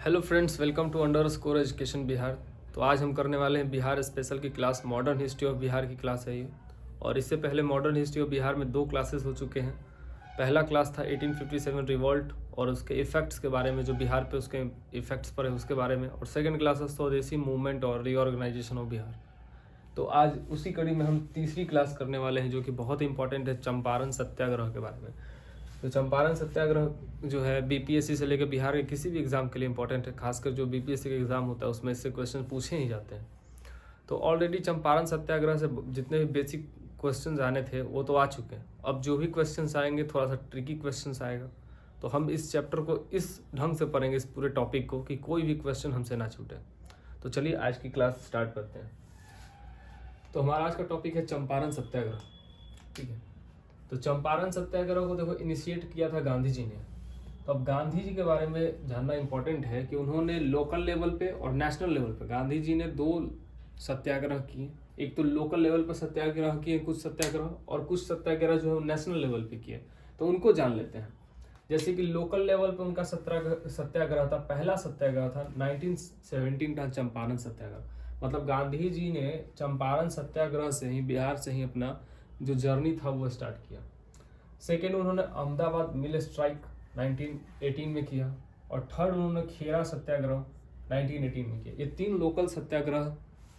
Hello friends, welcome to underscore education Bihar. तो आज हम करने वाले हैं बिहार स्पेशल की class. Modern history of Bihar की क्लास है ये। और इससे पहले मॉडर्न हिस्ट्री ऑफ बिहार में 2 क्लासेस हो चुके हैं। पहला क्लास था 1857 रिवॉल्ट और उसके इफ़ेक्ट्स के बारे में, जो बिहार पे उसके इफ़ेक्ट्स पर है उसके बारे में। और सेकंड क्लास है स्वदेशी मूवमेंट और रीऑर्गेनाइजेशन ऑफ बिहार। तो आज उसी कड़ी में हम तीसरी क्लास करने वाले हैं, जो कि बहुत इंपॉर्टेंट है, चंपारण सत्याग्रह के बारे में। तो चंपारण सत्याग्रह जो है बीपीएससी से लेकर बिहार के किसी भी एग्ज़ाम के लिए इंपॉर्टेंट है। खासकर जो बीपीएससी का एग्ज़ाम होता है उसमें इससे क्वेश्चन पूछे ही जाते हैं। तो ऑलरेडी चंपारण सत्याग्रह से जितने भी बेसिक क्वेश्चन आने थे वो तो आ चुके हैं। अब जो भी क्वेश्चन आएंगे थोड़ा सा ट्रिकी क्वेश्चन आएगा। तो हम इस चैप्टर को इस ढंग से पढ़ेंगे, इस पूरे टॉपिक को, कि कोई भी क्वेश्चन हमसे ना छूटे। तो चलिए आज की क्लास स्टार्ट करते हैं। तो हमारा आज का टॉपिक है चंपारण सत्याग्रह। ठीक है, तो चंपारण सत्याग्रह को देखो इनिशिएट किया था गांधी जी ने। तो अब गांधी जी के बारे में जानना इंपॉर्टेंट है कि उन्होंने लोकल लेवल पे और नेशनल लेवल पे गांधी जी ने 2 सत्याग्रह किए। एक तो लोकल लेवल पर सत्याग्रह किए कुछ सत्याग्रह, और कुछ सत्याग्रह जो है नेशनल लेवल पे किए। तो उनको जान लेते हैं। जैसे कि लोकल लेवल पे उनका सत्याग्रह था, पहला सत्याग्रह था 1917 का चंपारण सत्याग्रह। मतलब गांधी जी ने चंपारण सत्याग्रह से ही, बिहार से ही अपना जो जर्नी था वो स्टार्ट किया। सेकेंड, उन्होंने अहमदाबाद मिल स्ट्राइक 1918 में किया। और थर्ड, उन्होंने खेरा सत्याग्रह 1918 में किया। ये 3 लोकल सत्याग्रह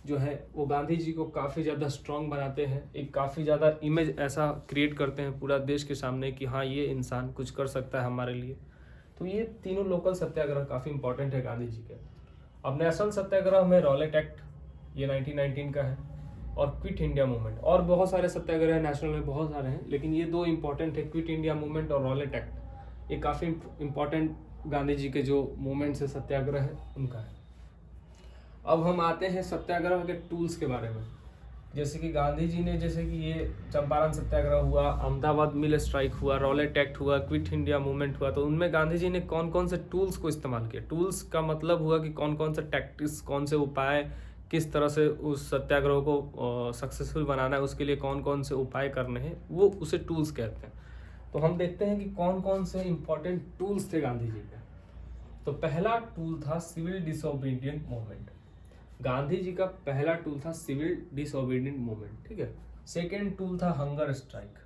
जो है वो गांधी जी को काफ़ी ज़्यादा स्ट्रांग बनाते हैं, एक काफ़ी ज़्यादा इमेज ऐसा क्रिएट करते हैं पूरा देश के सामने कि हाँ, ये इंसान कुछ कर सकता है हमारे लिए। तो ये तीनों लोकल सत्याग्रह काफ़ी इंपॉर्टेंट है गांधी जी के। अब नेशनल सत्याग्रह में रॉलेट एक्ट, ये 1919 का है। और क्विट इंडिया मूवमेंट, और बहुत सारे सत्याग्रह नेशनल में बहुत सारे हैं, लेकिन ये 2 इंपॉर्टेंट है, क्विट इंडिया मूवमेंट और रॉलेट एक्ट। ये काफ़ी इंपॉर्टेंट गांधी जी के जो मूवमेंट्स है, सत्याग्रह है, उनका है। अब हम आते हैं सत्याग्रह के टूल्स के बारे में। जैसे कि गांधी जी ने, जैसे कि ये चंपारण सत्याग्रह हुआ, अहमदाबाद मिल स्ट्राइक हुआ, रॉलेट एक्ट हुआ, क्विट इंडिया मूवमेंट हुआ, तो उनमें गांधी जी ने कौन कौन से टूल्स को इस्तेमाल किया। टूल्स का मतलब हुआ कि कौन कौन से टैक्टिक्स, कौन से उपाय, किस तरह से उस सत्याग्रह को सक्सेसफुल बनाना है, उसके लिए कौन कौन से उपाय करने हैं, वो उसे टूल्स कहते हैं। तो हम देखते हैं कि कौन कौन से इंपॉर्टेंट टूल्स थे गांधी जी के। तो पहला टूल था civil disobedient movement. Gandhi ji का पहला टूल था सिविल डिसोबीडिएंट मूवमेंट। ठीक है। सेकेंड टूल था hunger strike.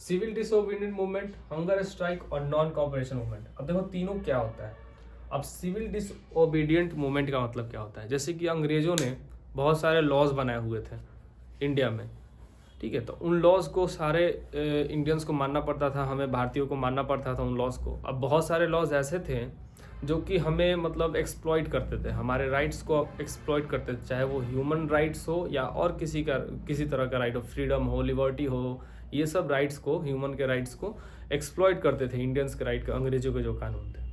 Civil disobedient movement, hunger strike और नॉन कॉपरेशन मूवमेंट। अब देखो तीनों क्या होता है। अब सिविल डिसओबीडिएंट मूवमेंट का मतलब क्या होता है। जैसे कि अंग्रेजों ने बहुत सारे लॉज बनाए हुए थे इंडिया में। ठीक है, तो उन लॉज को सारे इंडियंस को मानना पड़ता था, हमें भारतीयों को मानना पड़ता था उन लॉज को। अब बहुत सारे लॉज ऐसे थे जो कि हमें मतलब एक्सप्लॉइट करते थे, हमारे राइट्स को एक्सप्लॉइट करते थे, चाहे वो ह्यूमन राइट्स हो या और किसी तरह का राइट हो, फ्रीडम हो, लिबर्टी हो, ये सब राइट्स को, ह्यूमन के राइट्स को एक्सप्लॉइट करते थे इंडियंस के राइट का, अंग्रेजों के जो कानून थे।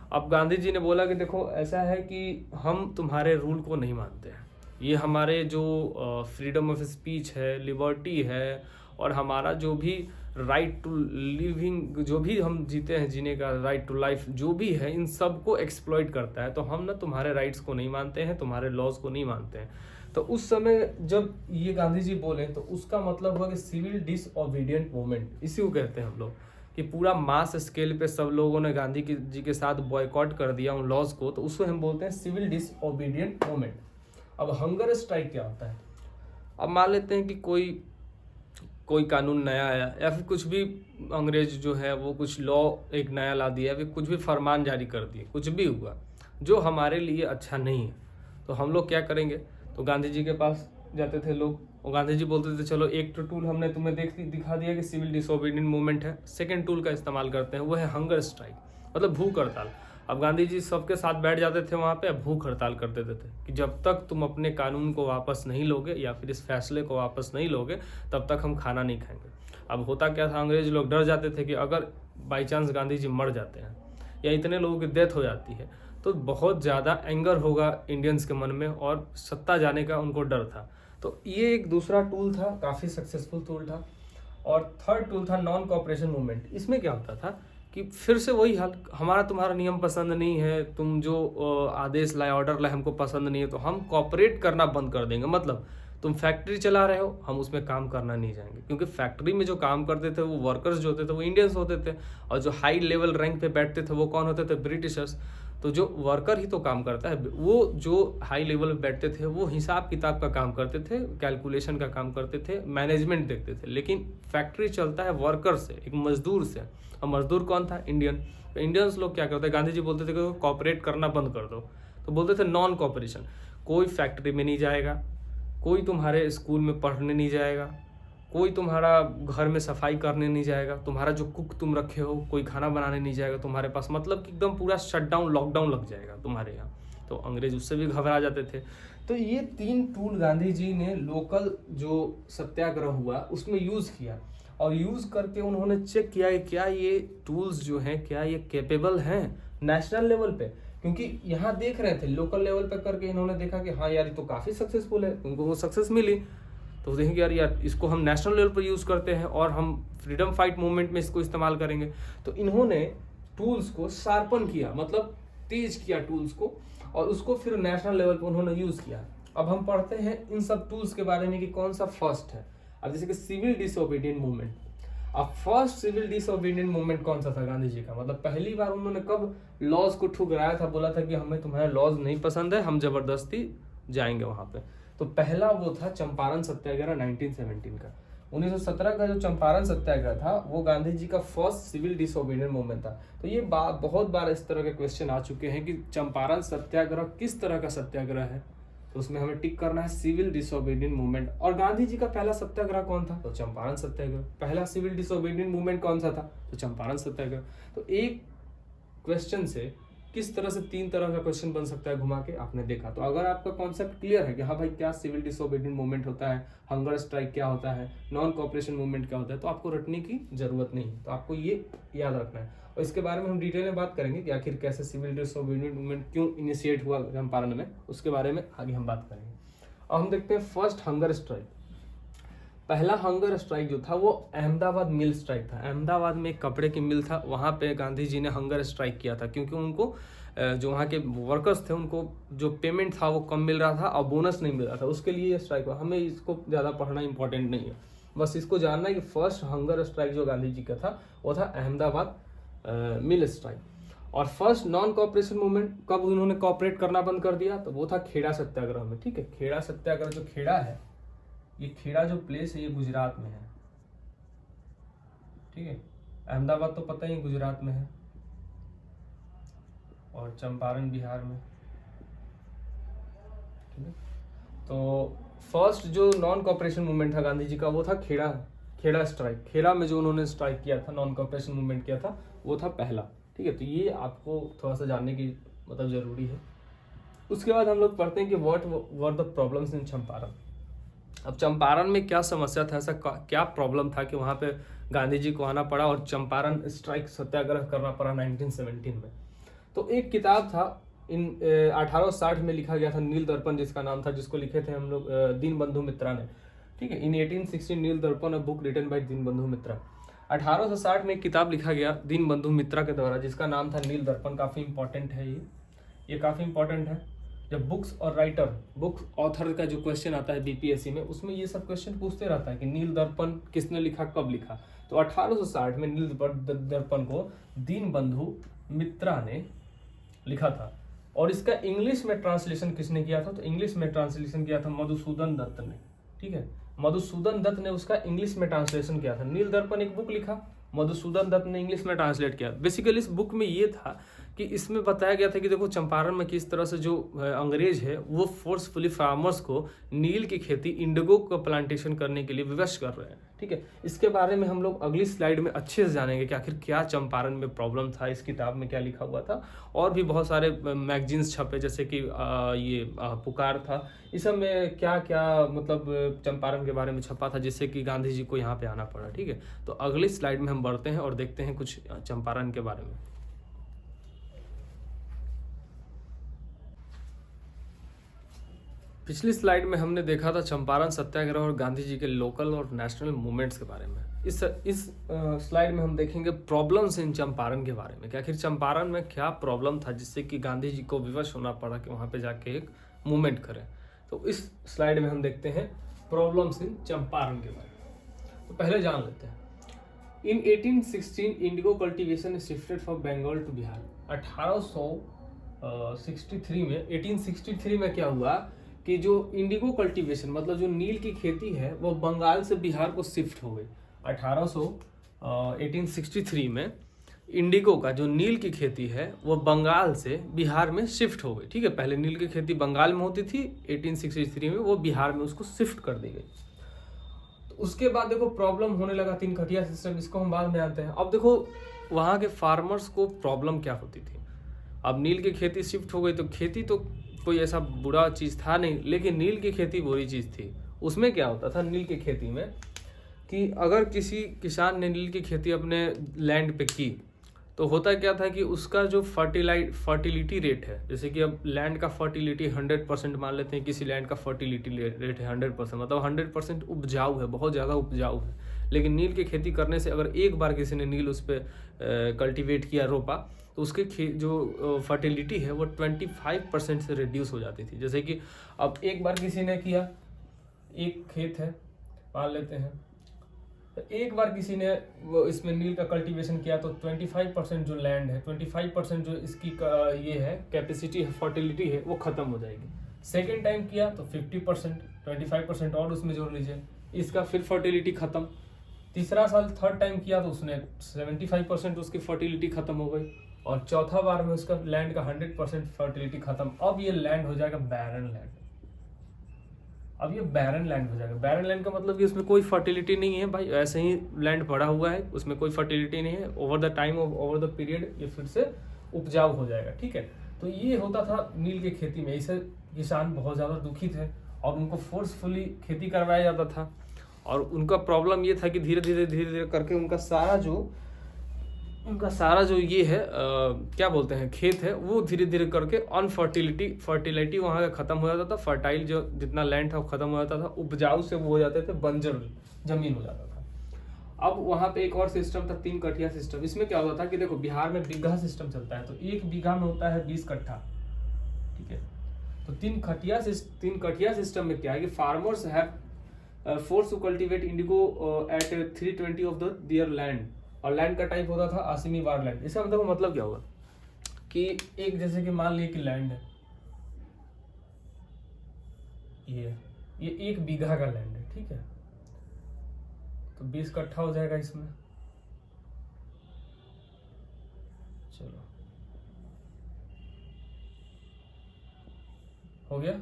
अब गांधी जी ने बोला कि देखो ऐसा है कि हम तुम्हारे रूल को नहीं मानते हैं, ये हमारे जो फ्रीडम ऑफ स्पीच है, लिबर्टी है, और हमारा जो भी राइट टू लिविंग, जो भी हम जीते हैं, जीने का राइट टू लाइफ जो भी है, इन सब को एक्सप्लॉइट करता है। तो हम ना तुम्हारे राइट्स को नहीं मानते हैं, तुम्हारे लॉज को नहीं मानते हैं। तो उस समय जब ये गांधी जी बोले तो उसका मतलब हुआ कि सिविल डिसओबीडिएंट मूवमेंट, इसी को कहते हैं हम लोग, कि पूरा मास स्केल पे सब लोगों ने गांधी जी के साथ बॉयकॉट कर दिया उन लॉज को, तो उसको हम बोलते हैं सिविल डिसओबीडिएंट मूवमेंट। अब हंगर स्ट्राइक क्या होता है। अब मान लेते हैं कि कोई कानून नया आया, या फिर कुछ भी अंग्रेज जो है वो कुछ लॉ एक नया ला दिया, या फिर कुछ भी फरमान जारी कर दिए, कुछ भी हुआ जो हमारे लिए अच्छा नहीं है, तो हम लोग क्या करेंगे। तो गांधी जी के पास जाते थे लोग, और गांधी जी बोलते थे चलो एक तो टूल हमने तुम्हें दिखा दिया कि सिविल डिसोबीडिएंट मूवमेंट है, सेकेंड टूल का इस्तेमाल करते हैं, वो है हंगर स्ट्राइक, मतलब भूख हड़ताल। अब गांधी जी सबके साथ बैठ जाते थे वहाँ पे, भूख हड़ताल कर देते थे कि जब तक तुम अपने कानून को वापस नहीं लोगे या फिर इस फैसले को वापस नहीं लोगे तब तक हम खाना नहीं खाएंगे। अब होता क्या था, अंग्रेज लोग डर जाते थे कि अगर बाई चांस गांधी जी मर जाते हैं या इतने लोगों की डेथ हो जाती है तो बहुत ज़्यादा एंगर होगा इंडियंस के मन में, और सत्ता जाने का उनको डर था। तो ये एक दूसरा टूल था, काफ़ी सक्सेसफुल टूल था। और थर्ड टूल था नॉन कॉपरेशन मूवमेंट। इसमें क्या होता था कि फिर से वही हाल, हमारा तुम्हारा नियम पसंद नहीं है, तुम जो आदेश लाए, ऑर्डर लाए, हमको पसंद नहीं है, तो हम कॉपरेट करना बंद कर देंगे। मतलब तुम फैक्ट्री चला रहे हो, हम उसमें काम करना नहीं जाएंगे, क्योंकि फैक्ट्री में जो काम करते थे वो वर्कर्स जो होते थे वो इंडियंस होते थे, और जो हाई लेवल रैंक पे बैठते थे वो कौन होते थे, ब्रिटिशर्स। तो जो वर्कर ही तो काम करता है, वो जो हाई लेवल पे बैठते थे वो हिसाब किताब का काम करते थे, कैलकुलेशन का काम करते थे, मैनेजमेंट देखते थे। लेकिन फैक्ट्री चलता है वर्कर से, एक मजदूर से। और मजदूर कौन था? इंडियन। तो इंडियंस लोग क्या करते हैं, गांधी जी बोलते थे कि कॉपरेट करना बंद कर दो, तो बोलते थे नॉन कॉपरेशन। कोई फैक्ट्री में नहीं जाएगा, कोई तुम्हारे स्कूल में पढ़ने नहीं जाएगा, कोई तुम्हारा घर में सफाई करने नहीं जाएगा, तुम्हारा जो कुक तुम रखे हो कोई खाना बनाने नहीं जाएगा तुम्हारे पास, मतलब कि एकदम पूरा शटडाउन, लॉकडाउन लग जाएगा तुम्हारे यहाँ। तो अंग्रेज उससे भी घबरा जाते थे। तो ये 3 टूल गांधी जी ने लोकल जो सत्याग्रह हुआ उसमें यूज़ किया, और यूज़ करके उन्होंने चेक किया कि क्या ये टूल्स जो हैं क्या ये कैपेबल हैं नेशनल लेवल पे। क्योंकि यहाँ देख रहे थे लोकल लेवल पे करके, इन्होंने देखा कि हाँ यार ये तो काफ़ी सक्सेसफुल है, उनको वो सक्सेस मिली। तो देखेंगे यार इसको हम नेशनल लेवल पर यूज़ करते हैं और हम फ्रीडम फाइट मूवमेंट में इसको इस्तेमाल करेंगे। तो इन्होंने टूल्स को शार्पन किया, मतलब तेज किया टूल्स को, और उसको फिर नेशनल लेवल पर उन्होंने यूज़ किया। अब हम पढ़ते हैं इन सब टूल्स के बारे में कि कौन सा फर्स्ट है। अब जैसे कि सिविल डिसोबीडियंट मूवमेंट। अब फर्स्ट सिविल डिसोबीडियंट मूवमेंट कौन सा था गांधी जी का, मतलब पहली बार उन्होंने कब लॉज को ठुकराया था, बोला था कि हमें तुम्हारे लॉज नहीं पसंद है, हम जबरदस्ती जाएंगे वहां पे। तो पहला वो था चंपारण सत्याग्रह 1917 का। 1917 का जो चंपारण सत्याग्रह था वो गांधी जी का फर्स्ट सिविल डिसोबीडियंट मूवमेंट था। तो ये बहुत बार इस तरह के क्वेश्चन आ चुके हैं कि चंपारण सत्याग्रह किस तरह का सत्याग्रह है, तो उसमें हमें टिक करना है सिविल डिसोबीडियंट मूवमेंट। और गांधी जी का पहला सत्याग्रह कौन था, तो चंपारण सत्याग्रह। पहला सिविल डिसोबीडियंट मूवमेंट कौन सा था, तो चंपारण सत्याग्रह। तो एक क्वेश्चन से किस तरह से 3 तरह का क्वेश्चन बन सकता है घुमा के, आपने देखा। तो अगर आपका कॉन्सेप्ट क्लियर है कि हाँ भाई क्या सिविल डिसोबीडियंट मूवमेंट होता है, हंगर स्ट्राइक क्या होता है, नॉन कॉपरेशन मूवमेंट क्या होता है, तो आपको रटने की जरूरत नहीं, तो आपको ये याद रखना है। और इसके बारे में हम डिटेल में बात करेंगे कि आखिर कैसे सिविल डिसोबीडियंट मूवमेंट क्यों इनिशिएट हुआ चंपारण में, उसके बारे में आगे हम बात करेंगे। अब हम देखते हैं फर्स्ट हंगर स्ट्राइक। पहला हंगर स्ट्राइक जो था वो अहमदाबाद मिल स्ट्राइक था। अहमदाबाद में एक कपड़े की मिल था, वहाँ पे गांधी जी ने हंगर स्ट्राइक किया था, क्योंकि उनको जो वहाँ के वर्कर्स थे उनको जो पेमेंट था वो कम मिल रहा था और बोनस नहीं मिल रहा था, उसके लिए ये स्ट्राइक हुआ। हमें इसको ज़्यादा पढ़ना इंपॉर्टेंट नहीं है, बस इसको जानना है कि फर्स्ट हंगर स्ट्राइक जो गांधी जी का था वो था अहमदाबाद मिल स्ट्राइक। और फर्स्ट नॉन कॉपरेशन मूवमेंट कब उन्होंने कॉपरेट करना बंद कर दिया, तो वो था खेड़ा सत्याग्रह में। ठीक है, खेड़ा सत्याग्रह, जो खेड़ा है, ये खेड़ा जो प्लेस है ये गुजरात में है। ठीक है, अहमदाबाद तो पता ही गुजरात में है, और चंपारण बिहार में। ठीक है, तो फर्स्ट जो नॉन कॉपरेशन मूवमेंट था गांधी जी का वो था खेड़ा स्ट्राइक। खेड़ा में जो उन्होंने स्ट्राइक किया था, नॉन कॉपरेशन मूवमेंट किया था, वो था पहला। ठीक है, तो ये आपको थोड़ा सा जानने की मतलब जरूरी है। उसके बाद हम लोग पढ़ते हैं कि what were the problems in Champaran. अब चंपारण में क्या समस्या था, ऐसा क्या प्रॉब्लम था कि वहाँ पे गांधी जी को आना पड़ा और चंपारण स्ट्राइक सत्याग्रह करना पड़ा 1917 में। तो एक किताब था इन 1860 में लिखा गया था, नील दर्पण जिसका नाम था, जिसको लिखे थे हम लोग दीनबंधु मित्रा ने। ठीक है, इन 1816 Neel Darpan, a book written by Dinabandhu Mitra. 1860 में एक किताब लिखा गया दीनबंधु मित्रा के द्वारा, जिसका नाम था नील दर्पण। काफ़ी इंपॉर्टेंट है ये काफ़ी इंपॉर्टेंट है। जब बुक्स और राइटर, बुक ऑथर का जो क्वेश्चन आता है बीपीएससी में, उसमें ये सब क्वेश्चन पूछते रहता है कि नील दर्पण किसने लिखा, कब लिखा। तो 1860 में नील दर्पण को दीनबंधु मित्रा ने लिखा था। और इसका इंग्लिश में ट्रांसलेशन किसने किया था, तो इंग्लिश में ट्रांसलेशन किया था मधुसूदन दत्त ने। ठीक है, मधुसूदन दत्त ने उसका इंग्लिश में ट्रांसलेशन किया था। नील दर्पण एक बुक लिखा, मधुसूदन दत्त ने इंग्लिश में ट्रांसलेट किया। बेसिकली इस बुक में ये था कि इसमें बताया गया था कि देखो चंपारण में किस तरह से जो अंग्रेज है वो फोर्सफुली फार्मर्स को नील की खेती, इंडिगो का प्लांटेशन करने के लिए विवश कर रहे हैं। ठीक है, इसके बारे में हम लोग अगली स्लाइड में अच्छे से जानेंगे कि आखिर क्या चंपारण में प्रॉब्लम था, इस किताब में क्या लिखा हुआ था। और भी बहुत सारे मैगजीन्स छपे, जैसे कि पुकार था, इस सब में क्या क्या मतलब चंपारण के बारे में छपा था, जिससे कि गांधी जी को यहाँ पे आना पड़ा। ठीक है, तो अगली स्लाइड में हम बढ़ते हैं और देखते हैं कुछ चंपारण के बारे में। पिछली स्लाइड में हमने देखा था चंपारण सत्याग्रह और गांधी जी के लोकल और नेशनल मूवमेंट्स के बारे में। इस स्लाइड में हम देखेंगे प्रॉब्लम्स इन चंपारण के बारे में, कि आखिर चंपारण में क्या प्रॉब्लम था जिससे कि गांधी जी को विवश होना पड़ा कि वहाँ पे जाके एक मूवमेंट करें। तो इस स्लाइड में हम देखते हैं प्रॉब्लम्स इन चंपारण के बारे में। तो पहले जान लेते हैं। In 1816 indigo cultivation shifted from Bengal to Bihar. 1816 63 में 1863 में क्या हुआ कि जो इंडिगो कल्टीवेशन मतलब जो नील की खेती है वो बंगाल से बिहार को शिफ्ट हो गई। 1863 में इंडिगो का जो नील की खेती है वो बंगाल से बिहार में शिफ्ट हो गई। ठीक है, पहले नील की खेती बंगाल में होती थी, 1863 में वो बिहार में उसको शिफ्ट कर दी गई। तो उसके बाद देखो प्रॉब्लम होने लगा तीन खटिया सिस्टम, इसको हम बाद में आते हैं। अब देखो वहाँ के फार्मर्स को प्रॉब्लम क्या होती थी। अब नील की खेती शिफ्ट हो गई तो खेती तो कोई ऐसा बुरा चीज़ था नहीं, लेकिन नील की खेती बुरी चीज़ थी। उसमें क्या होता था नील की खेती में कि अगर किसी किसान ने नील की खेती अपने लैंड पे की तो होता क्या था कि उसका जो फर्टिलिटी रेट है, जैसे कि अब लैंड का फर्टिलिटी 100% मान लेते हैं, किसी लैंड का फर्टिलिटी रेट है 100%, मतलब 100% उपजाऊ है, बहुत ज़्यादा उपजाऊ है। लेकिन नील की खेती करने से अगर एक बार किसी ने नील उस पर कल्टिवेट किया, रोपा, तो उसके जो फर्टिलिटी है वो 25% से रिड्यूस हो जाती थी। जैसे कि अब एक बार किसी ने किया, एक खेत है मान लेते हैं, तो एक बार किसी ने वो इसमें नील का कल्टीवेशन किया तो 25% जो लैंड है, 25% जो इसकी ये है कैपेसिटी है, फर्टिलिटी है, वो खत्म हो जाएगी। सेकेंड टाइम किया तो 50%, 25% और उसमें जोड़ लीजिए, इसका फिर फर्टिलिटी खत्म। तीसरा साल थर्ड टाइम किया तो उसने 75% उसकी फर्टिलिटी खत्म हो गई, और चौथा बार में उसका लैंड का 100% फर्टिलिटी खत्म। अब ये लैंड हो जाएगा बैरन लैंड। अब ये बैरन लैंड हो जाएगा। बैरन लैंड का मतलब कि उसमें कोई फर्टिलिटी नहीं है भाई, ऐसे ही लैंड पड़ा हुआ है, उसमें कोई फर्टिलिटी नहीं है। Over the time over the period ये फिर से उपजाऊ हो जाएगा। ठीक है, तो ये होता था नील की खेती में। इससे किसान बहुत ज़्यादा दुखी थे और उनको फोर्सफुली खेती करवाया जाता था। और उनका प्रॉब्लम ये था कि धीरे धीरे करके उनका सारा जो ये है क्या बोलते हैं खेत है, वो धीरे धीरे करके फर्टिलिटी वहाँ का खत्म हो जाता था। फर्टाइल जो जितना लैंड था वो खत्म हो जाता था, उपजाऊ से वो हो जाते थे, बंजर जमीन हो जाता था। अब वहाँ पे एक और सिस्टम था, 3 कठिया सिस्टम। इसमें क्या होता था कि देखो बिहार में बीघा सिस्टम चलता है, तो 1 बीघा में होता है 20 कट्ठा। ठीक है, तो 3 कठिया सिस्टम में क्या है कि farmers have force to cultivate indigo at 320 of their land, और लैंड का टाइप होता था आसिमी वार लैंड। इसका मतलब क्या होगा कि एक जैसे कि मान लिए कि लैंड है, ये 1 बीघा का लैंड है। ठीक है, तो 20 कट्ठा हो जाएगा इसमें। चलो हो गया,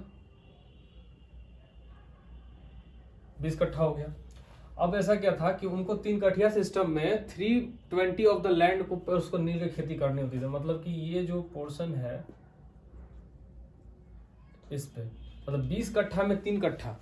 20 कट्ठा हो गया। अब ऐसा क्या था कि उनको 3 कठिया सिस्टम में 320 ऑफ द लैंड को उसको नील की खेती करनी होती थी। मतलब कि ये जो पोर्शन है इस पे, मतलब 20 कट्ठा में 3 कट्ठा,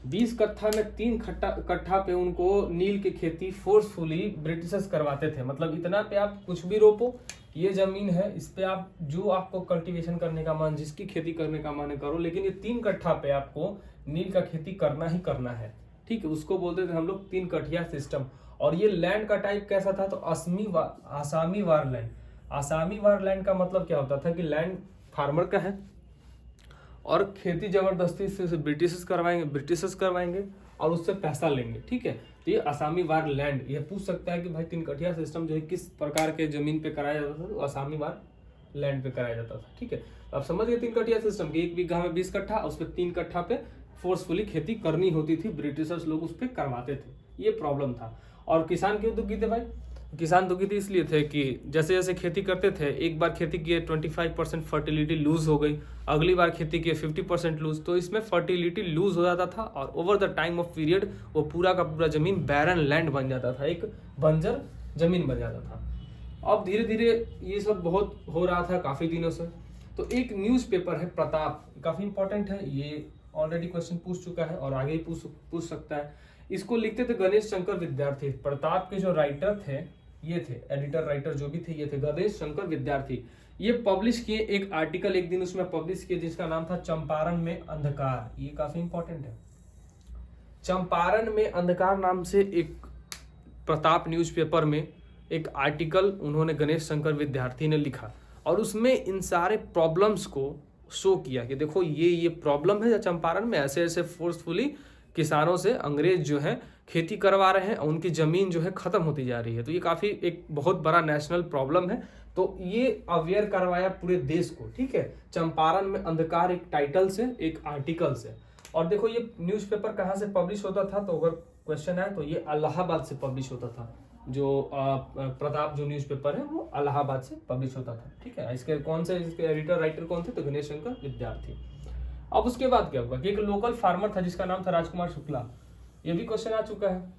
20 कट्ठा में 3 कट्ठा पे उनको नील की खेती फोर्सफुली ब्रिटिशर्स करवाते थे। मतलब इतना पे आप कुछ भी रोपो, ये जमीन है, इस पे आप जो आपको कल्टीवेशन करने का मन, जिसकी खेती करने का मन करो, लेकिन ये 3 कट्ठा पे आपको नील का खेती करना ही करना है। ठीक है, उसको बोलते थे हम लोग 3 कठिया सिस्टम। और ये लैंड का टाइप कैसा था, तो आसामी वार लैंड। आसामी वार लैंड का मतलब क्या होता था कि लैंड फार्मर का है और खेती जबरदस्ती से ब्रिटिशर्स करवाएंगे और उससे पैसा लेंगे। ठीक है, तो ये आसामी वार लैंड। ये पूछ सकता है कि भाई 3 कठिया सिस्टम जो है किस प्रकार के जमीन पे कराया जाता था, तो आसामी वार लैंड पे कराया जाता था। ठीक है, अब समझ गए 3 कठिया सिस्टम की, 1 बीघा में 20 कट्ठा, उस पर 3 कट्ठा पे फोर्सफुली खेती करनी होती थी, ब्रिटिशर्स लोग उस पर करवाते थे। ये प्रॉब्लम था। और किसान क्यों दुखी थे भाई? किसान दुखी थे इसलिए थे कि जैसे जैसे खेती करते थे, एक बार खेती किए 25% फर्टिलिटी लूज हो गई, अगली बार खेती किए 50% लूज, तो इसमें फर्टिलिटी लूज हो जाता था और over the time of period वो पूरा का पूरा जमीन बैरन लैंड बन जाता था, एक बंजर जमीन बन जाता था। अब धीरे धीरे ये सब बहुत हो रहा था काफ़ी दिनों से। तो एक न्यूज़पेपर है प्रताप, काफ़ी इंपॉर्टेंट है, ये ऑलरेडी क्वेश्चन पूछ चुका है और आगे ही पूछ सकता है। इसको लिखते थे गणेश शंकर विद्यार्थी। प्रताप के जो राइटर थे, ये थे एडिटर राइटर जो भी थे, ये थे गणेश शंकर विद्यार्थी। ये पब्लिश किए एक आर्टिकल, एक दिन उसमें पब्लिश किए, जिसका नाम था चंपारण में अंधकार। ये काफी इंपॉर्टेंट है। चंपारण में अंधकार नाम से एक प्रताप न्यूज़पेपर में एक आर्टिकल उन्होंने गणेश शंकर विद्यार्थी ने लिखा और उसमें इन सारे प्रॉब्लम्स को शो किया कि देखो ये प्रॉब्लम है चंपारण में, ऐसे ऐसे फोर्सफुली किसानों से अंग्रेज जो है खेती करवा रहे हैं और उनकी ज़मीन जो है ख़त्म होती जा रही है। तो ये काफ़ी एक बहुत बड़ा नेशनल प्रॉब्लम है। तो ये अवेयर करवाया पूरे देश को, ठीक है। चंपारण में अंधकार एक टाइटल से, एक आर्टिकल से। और देखो ये न्यूज़पेपर कहाँ से पब्लिश होता था, तो अगर क्वेश्चन है तो ये इलाहाबाद से पब्लिश होता था। जो प्रताप जो न्यूज़पेपर है वो इलाहाबाद से पब्लिश होता था, ठीक है। इसके कौन से, इसके एडिटर राइटर कौन थे, तो गणेश शंकर विद्यार्थी। अब उसके बाद क्या हुआ कि एक लोकल फार्मर था जिसका नाम था राजकुमार शुक्ला। ये भी क्वेश्चन आ चुका है।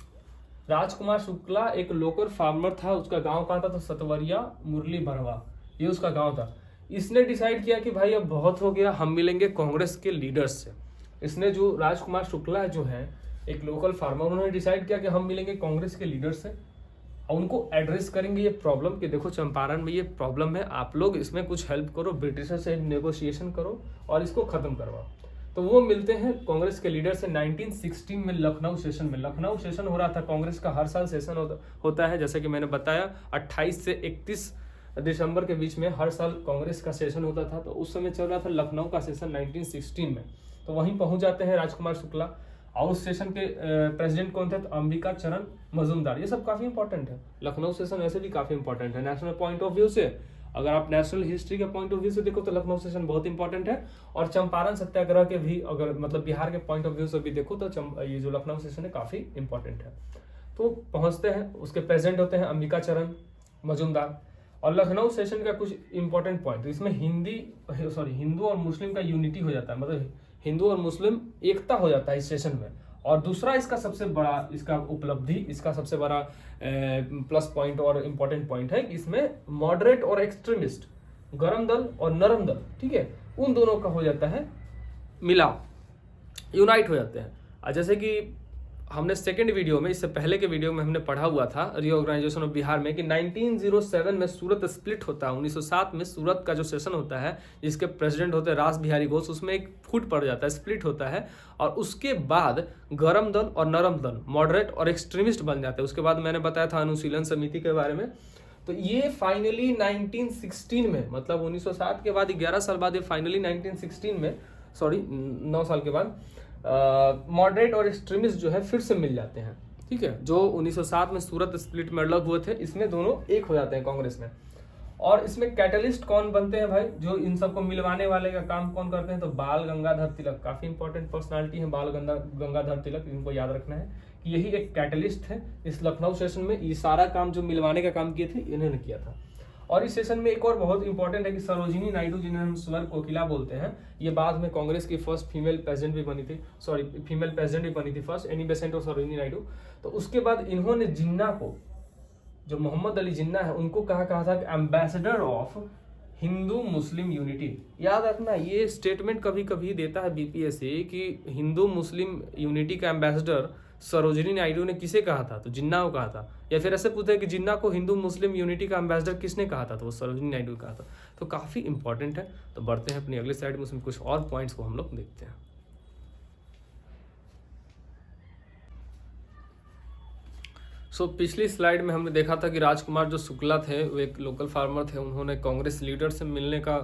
राजकुमार शुक्ला एक लोकल फार्मर था, उसका गांव कहाँ था, तो सतवरिया मुरली बरवा, ये उसका गांव था। इसने डिसाइड किया कि भाई अब बहुत हो गया, हम मिलेंगे कांग्रेस के लीडर्स से। इसने जो राजकुमार शुक्ला जो है एक लोकल फार्मर, उन्होंने डिसाइड किया कि हम मिलेंगे कांग्रेस के लीडर्स से और उनको एड्रेस करेंगे ये प्रॉब्लम कि देखो चंपारण में ये प्रॉब्लम है, आप लोग इसमें कुछ हेल्प करो, ब्रिटिशर से नेगोशिएशन करो और इसको खत्म करवाओ। तो वो मिलते हैं कांग्रेस के लीडर से 1916 में लखनऊ सेशन में। लखनऊ सेशन हो रहा था, कांग्रेस का हर साल सेशन होता है, जैसे कि मैंने बताया 28 से 31 दिसंबर के बीच में हर साल कांग्रेस का सेशन होता था। तो उस समय चल रहा था लखनऊ का सेशन 1916 में। तो वहीं पहुंच जाते हैं राजकुमार शुक्ला और उस सेशन के प्रेसिडेंट कौन थे, तो अंबिका चरण मजूमदार। ये सब काफी इंपॉर्टेंट है। लखनऊ सेशन वैसे भी काफी इंपॉर्टेंट है नेशनल पॉइंट ऑफ व्यू से। अगर आप नेशनल हिस्ट्री के पॉइंट ऑफ व्यू से देखो तो लखनऊ सेशन बहुत इंपॉर्टेंट है। और चंपारण सत्याग्रह के भी अगर मतलब बिहार के पॉइंट ऑफ व्यू से भी देखो तो ये जो लखनऊ सेशन है काफी इंपॉर्टेंट है। तो पहुंचते हैं, उसके प्रेसिडेंट होते हैं अंबिका चरण मजूमदार। और लखनऊ सेशन का कुछ इंपॉर्टेंट पॉइंट, तो इसमें हिंदू और मुस्लिम का यूनिटी हो जाता है, मतलब हिंदू और मुस्लिम एकता हो जाता है इस सेशन में। और दूसरा इसका सबसे बड़ा इसका उपलब्धि, इसका सबसे बड़ा प्लस पॉइंट और इम्पोर्टेंट पॉइंट है कि इसमें मॉडरेट और एक्सट्रीमिस्ट, गरम दल और नरम दल, ठीक है, उन दोनों का हो जाता है मिलाप, यूनाइट हो जाते हैं। जैसे कि हमने सेकंड वीडियो में, इससे पहले के वीडियो में हमने पढ़ा हुआ था रीऑर्गेनाइजेशन ऑफ बिहार में कि 1907 में सूरत स्प्लिट होता है। 1907 में सूरत का जो सेशन होता है जिसके प्रेसिडेंट होते हैं रास बिहारी घोष, उसमें एक फूट पड़ जाता है, स्प्लिट होता है। और उसके बाद गरम दल और नरम दल, मॉडरेट और एक्सट्रीमिस्ट बन जाते हैं। उसके बाद मैंने बताया था अनुशीलन समिति के बारे में। तो ये फाइनली 1916 में, मतलब 1907 के बाद 11 साल बाद ये फाइनली 1916 में, 9 साल के बाद मॉडरेट और एक्सट्रीमिस्ट जो है फिर से मिल जाते हैं, ठीक है। जो 1907 में सूरत स्प्लिट में अलग हुए थे, इसमें दोनों एक हो जाते हैं कांग्रेस में। और इसमें कैटलिस्ट कौन बनते हैं भाई, जो इन सबको मिलवाने वाले का काम कौन करते हैं, तो बाल गंगाधर तिलक। काफी इंपॉर्टेंट पर्सनालिटी है बाल गंगाधर तिलक, इनको याद रखना है कि यही एक कैटलिस्ट है इस लखनऊ सेशन में। ये सारा काम जो मिलवाने का काम किए थे इन्होंने किया था। और इस सेशन में एक और बहुत इंपॉर्टेंट है कि सरोजिनी नायडू, जिन्हें हम स्वर कोकिला बोलते हैं, ये बाद में कांग्रेस की फर्स्ट फीमेल प्रेसिडेंट भी बनी थी, फर्स्ट एनी बेसेंट और सरोजिनी नायडू। तो उसके बाद इन्होंने जिन्ना को, जो मोहम्मद अली जिन्ना है, उनको कहा था कि ambassador of Hindu Muslim unity. याद रखना, ये स्टेटमेंट कभी कभी देता है बीपीएससी कि हिंदू मुस्लिम यूनिटी का एम्बेसडर सरोजिनी नायडू ने किसे कहा था, तो जिन्ना को कहा था। या फिर ऐसे पूछते हैं कि जिन्ना को हिंदू मुस्लिम यूनिटी का एम्बेसडर किसने कहा था, तो वो सरोजिनी नायडू कहा था। तो काफी इंपॉर्टेंट है। तो बढ़ते हैं अपनी अगले स्लाइड में, उसमें कुछ और पॉइंट्स को हम लोग देखते हैं। पिछली स्लाइड में हमने देखा था कि राजकुमार जो शुक्ला थे वो एक लोकल फार्मर थे। उन्होंने कांग्रेस लीडर से मिलने का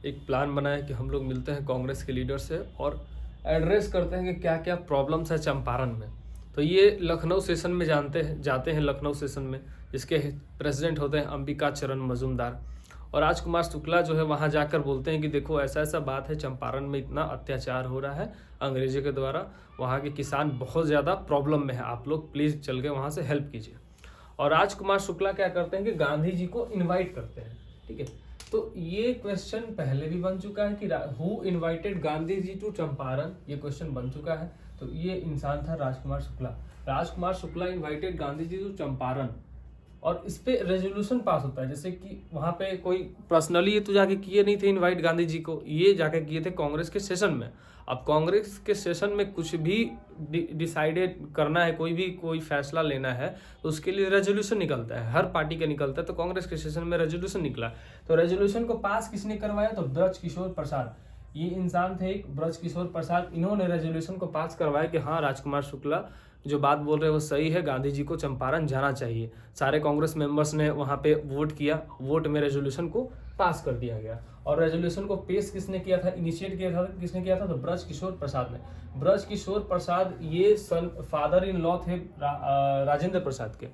एक प्लान बनाया कि हम लोग मिलते हैं कांग्रेस के लीडर से और एड्रेस करते हैं कि क्या क्या प्रॉब्लम्स है चंपारण में। तो ये लखनऊ सेशन में जाते हैं लखनऊ सेशन में, जिसके प्रेसिडेंट होते हैं अंबिका चरण मजूमदार। और राजकुमार शुक्ला जो है वहाँ जाकर बोलते हैं कि देखो ऐसा ऐसा बात है, चंपारण में इतना अत्याचार हो रहा है अंग्रेजों के द्वारा, वहाँ के किसान बहुत ज़्यादा प्रॉब्लम में है, आप लोग प्लीज़ चल के वहाँ से हेल्प कीजिए। और राजकुमार शुक्ला क्या करते हैं कि गांधी जी को इन्वाइट करते हैं, ठीक है। तो ये क्वेश्चन पहले भी बन चुका है कि who invited Gandhi ji to Champaran, ये क्वेश्चन बन चुका है। तो ये इंसान था राजकुमार शुक्ला। राजकुमार शुक्ला इन्वाइटेड गांधी जी टू चंपारण और इस पे रेजोल्यूशन पास होता है। जैसे कि वहाँ पे कोई पर्सनली तो जाके किए नहीं थे इनवाइट गांधी जी को, ये जाके किए थे कांग्रेस के सेशन में। अब कांग्रेस के सेशन में कुछ भी डिसाइडेड करना है, कोई फैसला लेना है, तो उसके लिए रेजोल्यूशन निकलता है, हर पार्टी का निकलता है। तो कांग्रेस के सेशन में रेजोल्यूशन निकला। तो रेजोल्यूशन को पास किसने करवाया, तो ब्रज किशोर प्रसाद, ये इंसान थे एक ब्रज किशोर प्रसाद। इन्होंने रेजोल्यूशन को पास करवाया कि हाँ राजकुमार शुक्ला जो बात बोल रहे हैं वो सही है, गांधी जी को चंपारण जाना चाहिए। सारे कांग्रेस मेंबर्स ने वहाँ पे वोट किया, वोट में रेजोल्यूशन को पास कर दिया गया। और रेजोल्यूशन को पेश किसने किया था, इनिशिएट किया था, किसने किया था, तो ब्रज किशोर प्रसाद ने। ब्रज किशोर प्रसाद ये फादर इन लॉ थे राजेंद्र प्रसाद के।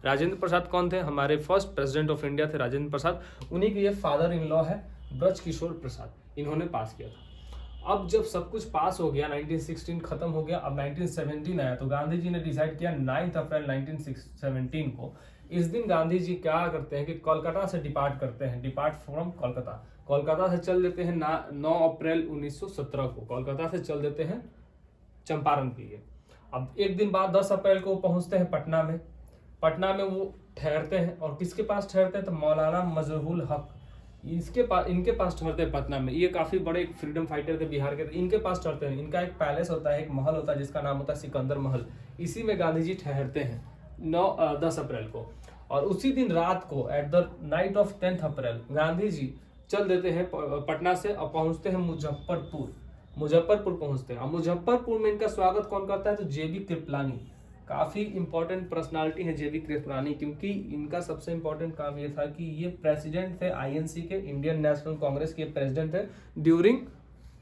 राजेंद्र प्रसाद कौन थे, हमारे फर्स्ट प्रेसिडेंट ऑफ इंडिया थे राजेंद्र प्रसाद, उन्हीं के ये फादर इन लॉ है ब्रज किशोर प्रसाद, इन्होंने पास किया था। अब जब सब कुछ पास हो गया, 1916 खत्म हो गया, अब 1917 आया, तो गांधी जी ने डिसाइड किया 9 अप्रैल 1917 को, इस दिन गांधी जी क्या करते हैं कि कोलकाता से डिपार्ट करते हैं, डिपार्ट फ्रॉम कोलकाता, कोलकाता से चल देते हैं 9 अप्रैल 1917 को कोलकाता से चल देते हैं चंपारण के लिए। अब एक दिन बाद 10 अप्रैल को पहुंचते हैं पटना में। पटना में वो ठहरते हैं, और किसके पास ठहरते हैं, तो मौलाना मजहरुल हक इनके पास ठहरते हैं पटना में। ये काफी बड़े फ्रीडम फाइटर थे बिहार के, इनके पास ठहरते हैं। इनका एक पैलेस होता है, एक महल होता है जिसका नाम होता है सिकंदर महल, इसी में गांधी जी ठहरते हैं 10 अप्रैल को। और उसी दिन रात को एट द नाइट ऑफ 10 अप्रैल गांधी जी चल देते हैं पटना से और पहुंचते हैं मुजफ्फरपुर पहुंचते हैं। और मुजफ्फरपुर में इनका स्वागत कौन करता है, तो जेबी कृपलानी, काफी इंपॉर्टेंट पर्सनालिटी है जेबी कृपलानी, क्योंकि इनका सबसे इंपॉर्टेंट काम ये था कि ये प्रेसिडेंट थे आईएनसी के, इंडियन नेशनल कांग्रेस के प्रेसिडेंट थे ड्यूरिंग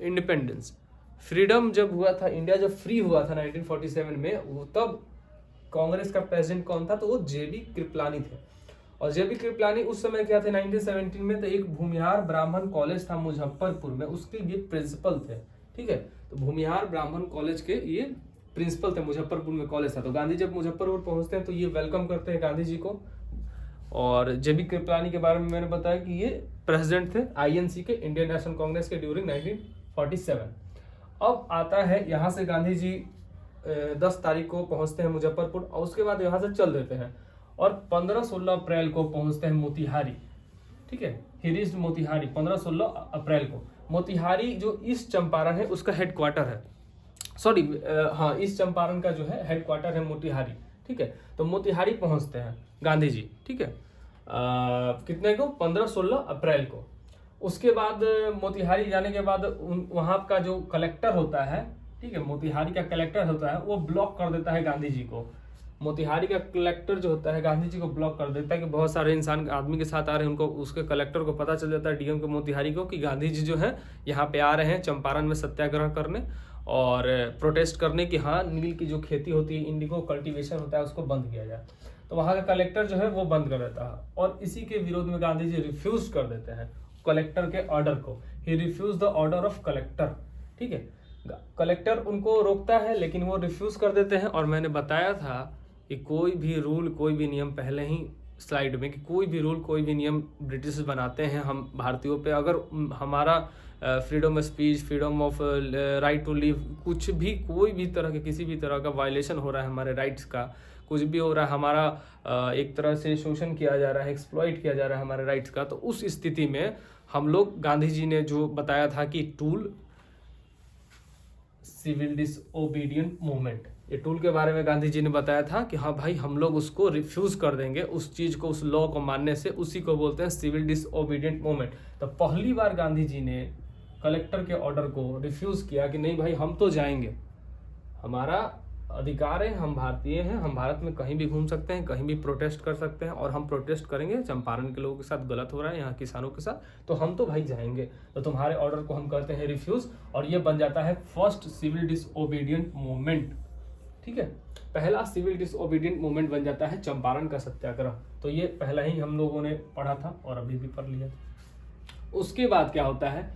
इंडिपेंडेंस। फ्रीडम जब हुआ था, इंडिया जब फ्री हुआ था 1947 में, तब कांग्रेस का प्रेसिडेंट कौन था, तो वो जेबी कृपलानी थे। और जेबी कृपलानी उस समय क्या थे 1917 में, तो एक भूमिहार ब्राह्मण कॉलेज था मुजफ्फरपुर में, उसके ये प्रिंसिपल थे। ठीक है, तो भूमिहार ब्राह्मण कॉलेज के ये प्रिंसिपल थे, मुजफ्फरपुर में कॉलेज था। तो गांधी जब मुजफ्फरपुर पहुंचते हैं तो ये वेलकम करते हैं गांधी जी को। और जेबी कृपलानी के बारे में मैंने बताया कि ये प्रेसिडेंट थे आईएनसी के, इंडियन नेशनल कांग्रेस के, ड्यूरिंग 1947। अब आता है यहाँ से गांधी जी 10 तारीख को पहुंचते हैं मुजफ्फरपुर, और उसके बाद यहाँ से चल देते हैं और 15-16 अप्रैल को पहुंचते हैं मोतिहारी। ठीक है, ही रीच्ड मोतिहारी 15-16 अप्रैल को। मोतिहारी जो ईस्ट चंपारण है उसका हेडक्वार्टर है, ईस्ट चंपारण का जो है हेडक्वार्टर है मोतिहारी। ठीक है, तो मोतिहारी पहुंचते हैं गांधी जी। ठीक है, कितने को, 15-16 अप्रैल को। उसके बाद मोतिहारी जाने के बाद वहां का जो कलेक्टर होता है, ठीक है, मोतिहारी का कलेक्टर होता है, वो ब्लॉक कर देता है गांधी जी को। मोतिहारी का कलेक्टर जो होता है गांधी जी को ब्लॉक कर देता है कि बहुत सारे इंसान आदमी के साथ आ रहे हैं, उनको, उसके कलेक्टर को पता चल जाता है, डीएम के मोतिहारी को, कि गांधी जी जो है यहाँ पे आ रहे हैं चंपारण में सत्याग्रह करने और प्रोटेस्ट करने की, हाँ नील की जो खेती होती है, इंडिगो कल्टीवेशन होता है, उसको बंद किया जाए। तो वहाँ का कलेक्टर जो है वो बंद कर देता है, और इसी के विरोध में गांधी जी रिफ्यूज कर देते हैं कलेक्टर के ऑर्डर को। He refuse the order of collector. ठीक है, कलेक्टर उनको रोकता है लेकिन वो रिफ्यूज कर देते हैं। और मैंने बताया था कि कोई भी रूल, कोई भी नियम, पहले ही स्लाइड में, कि कोई भी रूल, कोई भी नियम ब्रिटिश बनाते हैं हम भारतीयों पे, अगर हमारा freedom of speech, freedom of right to live, कुछ भी, कोई भी तरह के, किसी भी तरह का वायलेशन हो रहा है हमारे राइट्स का, कुछ भी हो रहा है, हमारा एक तरह से शोषण किया जा रहा है, एक्सप्लॉइट किया जा रहा है हमारे राइट्स का, तो उस स्थिति में हम लोग, गांधी जी ने जो बताया था कि टूल सिविल डिसओबीडिएंट मूवमेंट, ये टूल के बारे में गांधी जी ने बताया था कि हाँ भाई हम लोग उसको रिफ्यूज कर देंगे, उस चीज को, उस लॉ को मानने से, उसी को बोलते हैं सिविल डिसओबीडिएंट मूवमेंट। तो पहली बार गांधी जी ने कलेक्टर के ऑर्डर को रिफ्यूज किया कि नहीं भाई हम तो जाएंगे, हमारा अधिकार है, हम भारतीय हैं, हम भारत में कहीं भी घूम सकते हैं, कहीं भी प्रोटेस्ट कर सकते हैं, और हम प्रोटेस्ट करेंगे, चंपारण के लोगों के साथ गलत हो रहा है, यहाँ किसानों के साथ, तो हम तो भाई जाएंगे। तो तुम्हारे ऑर्डर को हम करते हैं रिफ्यूज, और ये बन जाता है फर्स्ट सिविल डिसओबीडिएंट मूवमेंट। ठीक है, पहला सिविल डिसओबीडिएंट मूवमेंट बन जाता है चंपारण का सत्याग्रह। तो ये पहला ही हम लोगों ने पढ़ा था और अभी भी पढ़ लिया। उसके बाद क्या होता है,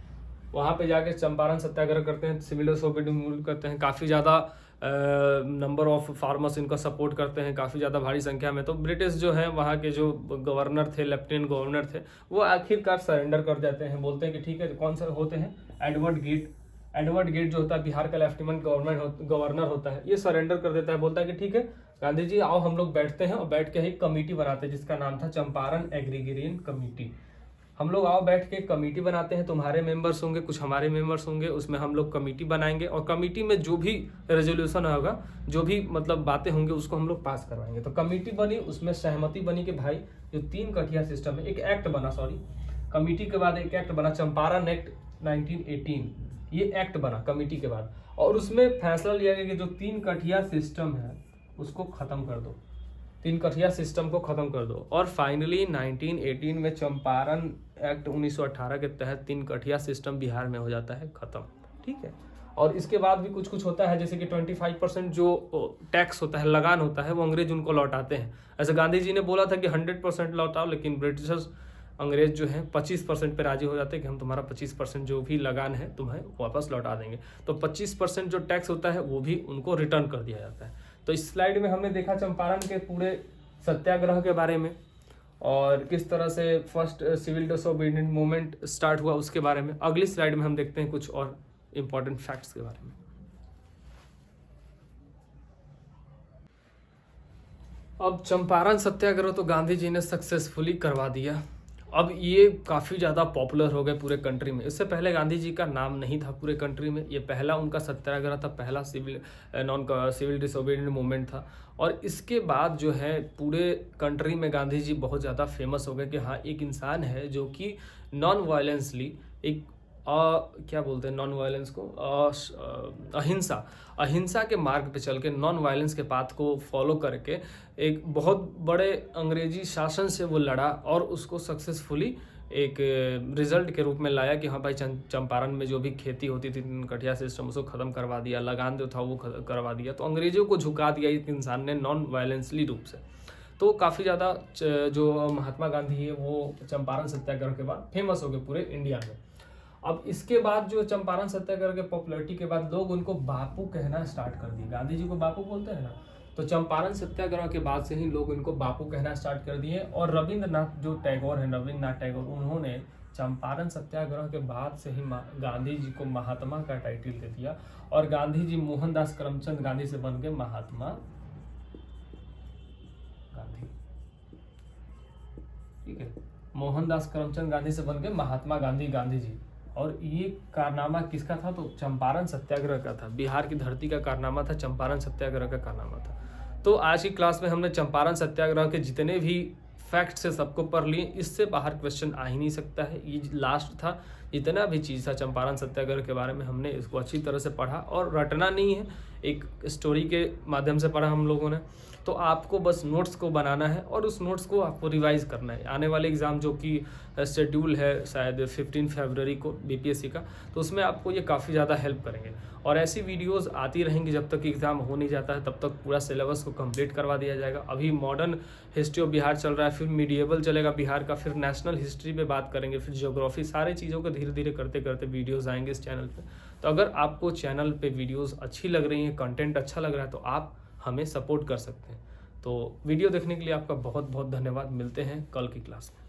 वहाँ पे जाके चंपारण सत्याग्रह करते हैं, सिविल डिसओबीडिएंट मूवमेंट करते हैं, काफ़ी ज़्यादा नंबर ऑफ फार्मर्स इनका सपोर्ट करते हैं, काफ़ी ज़्यादा भारी संख्या में। तो ब्रिटिश जो है, वहाँ के जो गवर्नर थे, लेफ्टिनेंट गवर्नर थे, वो आखिरकार सरेंडर कर जाते हैं, बोलते हैं कि ठीक है, कौन सा होते हैं, एडवर्ड गेट जो होता है बिहार का लेफ्टिनेंट गवर्नर होता है, ये सरेंडर कर देता है, बोलता है कि ठीक है गांधी जी आओ हम लोग बैठते हैं, और बैठ के एक कमेटी बनाते हैं जिसका नाम था चंपारण एग्रीगेरियन कमेटी। हम लोग आओ बैठ के कमेटी बनाते हैं, तुम्हारे मेंबर्स होंगे, कुछ हमारे मेंबर्स होंगे, उसमें हम लोग कमेटी बनाएंगे, और कमेटी में जो भी रेजोल्यूशन होगा, जो भी मतलब बातें होंगी, उसको हम लोग पास करवाएंगे। तो कमेटी बनी, उसमें सहमति बनी कि भाई जो 3 कटिया सिस्टम है, एक एक्ट बना, कमेटी के बाद एक एक्ट बना, चंपारण एक्ट 1918, ये एक्ट बना कमेटी के बाद, और उसमें फैसला लिया गया कि जो 3 कटिया सिस्टम है, उसको ख़त्म कर दो, तीन कठिया सिस्टम को ख़त्म कर दो। और फाइनली 1918 में चंपारण एक्ट 1918 के तहत तीन कठिया सिस्टम बिहार में हो जाता है ख़त्म, ठीक है। और इसके बाद भी कुछ कुछ होता है, जैसे कि 25% जो टैक्स होता है, लगान होता है, वो अंग्रेज उनको लौटाते हैं। ऐसे गांधी जी ने बोला था कि 100% लौटाओ, लेकिन ब्रिटिशर्स अंग्रेज जो हैं 25% पे राजी हो जाते हैं कि हम तुम्हारा 25% जो भी लगान है तुम्हें वापस लौटा देंगे। तो 25% जो टैक्स होता है वो भी उनको रिटर्न कर दिया जाता है। तो इस स्लाइड में हमने देखा चंपारण के पूरे सत्याग्रह के बारे में और किस तरह से first civil disobedient movement start हुआ उसके बारे में। अगली स्लाइड में हम देखते हैं कुछ और इम्पोर्टेंट फैक्ट्स के बारे में। अब चंपारण सत्याग्रह तो गांधी जी ने सक्सेसफुली करवा दिया। अब ये काफ़ी ज़्यादा पॉपुलर हो गए पूरे कंट्री में। इससे पहले गांधी जी का नाम नहीं था पूरे कंट्री में, ये पहला उनका सत्याग्रह था, पहला सिविल डिसोबीडिएंट मूवमेंट था। और इसके बाद जो है पूरे कंट्री में गांधी जी बहुत ज़्यादा फेमस हो गए कि हाँ एक इंसान है जो कि नॉन वायलेंसली एक क्या बोलते हैं नॉन वायलेंस को, अहिंसा के मार्ग पे चल के नॉन वायलेंस के पाथ को फॉलो करके एक बहुत बड़े अंग्रेजी शासन से वो लड़ा और उसको सक्सेसफुली एक रिजल्ट के रूप में लाया कि हाँ भाई चंपारण में जो भी खेती होती थी कठिया सिस्टम उसको ख़त्म करवा दिया, लगान जो था वो करवा दिया। तो अंग्रेजों को झुका दिया एक इंसान ने नॉन वायलेंसली रूप से। तो काफ़ी ज़्यादा जो महात्मा गांधी है वो चंपारण सत्याग्रह के बाद फेमस हो गए पूरे इंडिया में। अब इसके बाद जो चंपारण सत्याग्रह के पॉपुलैरिटी के बाद लोग उनको बापू कहना स्टार्ट कर दिए। गांधी जी को बापू बोलते हैं ना, तो चंपारण सत्याग्रह के बाद से ही लोग इनको बापू कहना स्टार्ट कर दिए। और रविंद्रनाथ जो टैगोर है, रविंद्रनाथ टैगोर, उन्होंने चंपारण सत्याग्रह के बाद से ही गांधी जी को महात्मा का टाइटल दे दिया। और गांधी जी मोहनदास करमचंद गांधी से बन गए महात्मा गांधी, ठीक है। मोहनदास करमचंद गांधी से बन गए महात्मा गांधी, गांधी जी। और ये कारनामा किसका था? तो चंपारण सत्याग्रह का था। बिहार की धरती का कारनामा था, चंपारण सत्याग्रह का कारनामा था। तो आज की क्लास में हमने चंपारण सत्याग्रह के जितने भी फैक्ट्स है सबको पढ़ लिए। इससे बाहर क्वेश्चन आ ही नहीं सकता है, ये लास्ट था। जितना भी चीज़ था चंपारण सत्याग्रह के बारे में हमने इसको अच्छी तरह से पढ़ा और रटना नहीं है, एक स्टोरी के माध्यम से पढ़ा हम लोगों ने। तो आपको बस नोट्स को बनाना है और उस नोट्स को आपको रिवाइज करना है। आने वाले एग्ज़ाम जो कि शेड्यूल है शायद 15 फरवरी को बीपीएससी का, तो उसमें आपको ये काफ़ी ज़्यादा हेल्प करेंगे। और ऐसी वीडियोस आती रहेंगी जब तक एग्ज़ाम हो नहीं जाता है, तब तक पूरा सिलेबस को कंप्लीट करवा दिया जाएगा। अभी मॉडर्न हिस्ट्री ऑफ बिहार चल रहा है, फिर मीडिएवल चलेगा बिहार का, फिर नेशनल हिस्ट्री पे बात करेंगे, फिर ज्योग्राफी, सारी चीज़ों को धीरे धीरे करते करते वीडियोज़ आएंगे इस चैनल पर। तो अगर आपको चैनल पर वीडियोज़ अच्छी लग रही हैं, कंटेंट अच्छा लग रहा है, तो आप हमें सपोर्ट कर सकते हैं। तो वीडियो देखने के लिए आपका बहुत बहुत धन्यवाद। मिलते हैं कल की क्लास में।